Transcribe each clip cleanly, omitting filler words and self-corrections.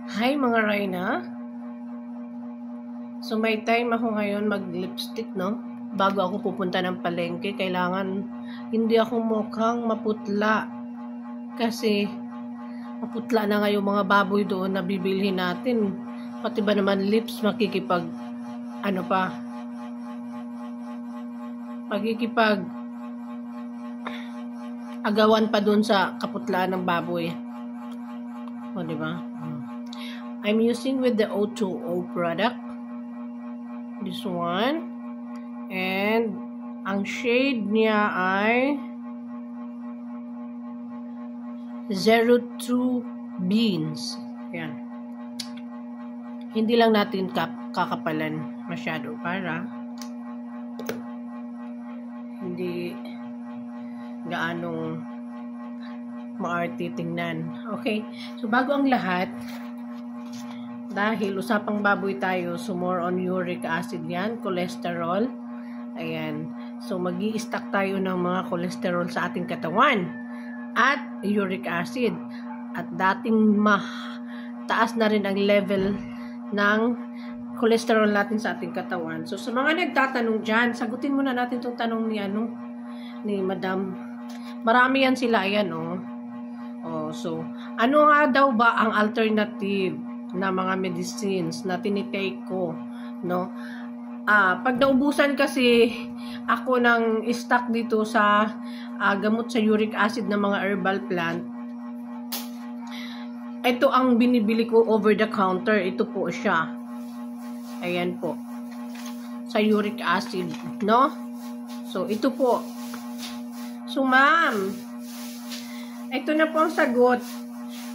Hi mga Rayna. So may time ako ngayon mag-lipstick, no? Bago ako pupunta ng palengke, kailangan hindi ako mukhang maputla. Kasi maputla na nga yung mga baboy doon na bibilhin natin. Pati ba naman lips makikipag agawan pa doon sa kaputlaan ng baboy. O, diba? I'm using with the O2O product. This one. And ang shade niya ay 02 Beans. Ayan. Hindi lang natin kakapalan masyado para hindi gaanong maarte tingnan. Okay. So, bago ang lahat, dahil usapang baboy tayo, so more on uric acid yan, cholesterol. Ayan. So, mag-i-stack tayo ng mga cholesterol sa ating katawan at uric acid. At dating taas na rin ang level ng cholesterol natin sa ating katawan. So, sa mga nagtatanong dyan, sagutin muna natin itong tanong ni Madam. Marami yan sila. Ayan, so, ano nga daw ba ang alternative na mga medicines na tinitake ko, no? Pag naubusan kasi ako ng stock dito sa gamot sa uric acid ng mga herbal plant, ito ang binibili ko over the counter. Ito po siya. Ayan po. Sa uric acid, no? So, ito po. So, ma'am, ito na po ang sagot.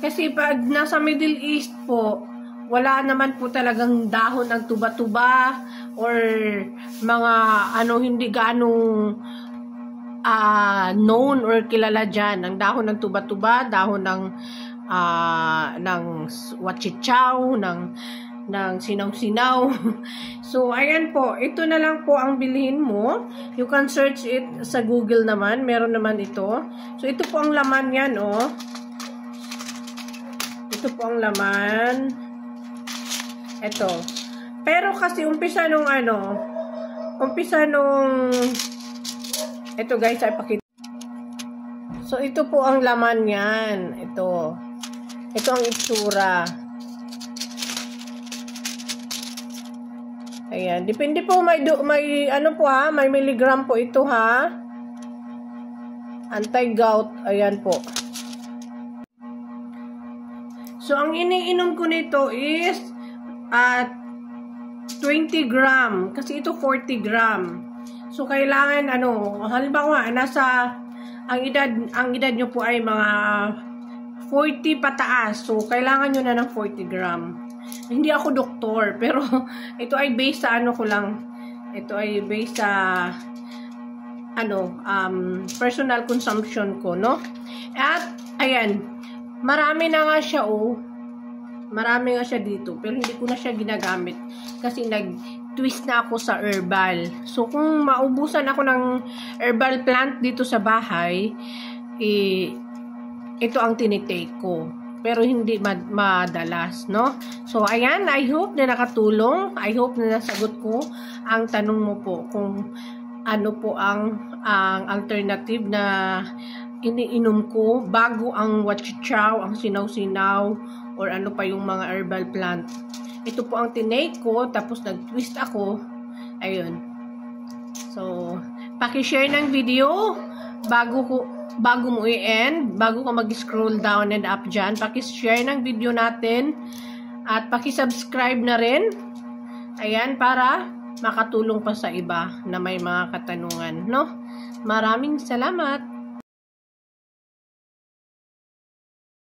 Kasi pag nasa Middle East po, wala naman po talagang dahon ng tuba-tuba or mga hindi ganong known or kilala dyan. Ang dahon ng tuba-tuba, dahon ng wachichaw, ng sinaw-sinaw. So, ayan po. Ito na lang po ang bilhin mo. You can search it sa Google naman. Meron naman ito. So, ito po ang laman yan, Ito po ang laman. Ito. Pero kasi umpisa nung ito guys, ay pakita. So, ito po ang laman yan. Ito. Ito ang itsura. Ayan. Depende po, may milligram po ito, ha? Anti-gout. Ayan po. So, ang iniinom ko nito is 20 gram. Kasi ito 40 gram. So, kailangan, halimbawa, ang edad nyo po ay mga 40 pataas. So, kailangan nyo na ng 40 gram. Hindi ako doktor, pero ito ay based sa Ito ay based sa personal consumption ko, no? At, ayan, marami na nga siya, Marami nga siya dito, pero hindi ko na siya ginagamit kasi nag-twist na ako sa herbal. So, kung maubusan ako ng herbal plant dito sa bahay, ito ang tinitake ko. Pero hindi madalas, no? So, ayan, I hope na nakatulong. I hope na nasagot ko ang tanong mo po kung ano po ang alternative na iniinom ko bago ang wachichaw, ang sinaw-sinaw, or ano pa yung mga herbal plant. Ito po ang tinake ko, tapos nag-twist ako. Ayun. So, paki-share ng video bago mo i-end, bago ka mag-scroll down and up dyan. Paki-share ng video natin at paki-subscribe na rin. Ayan, para makatulong pa sa iba na may mga katanungan, no? Maraming salamat!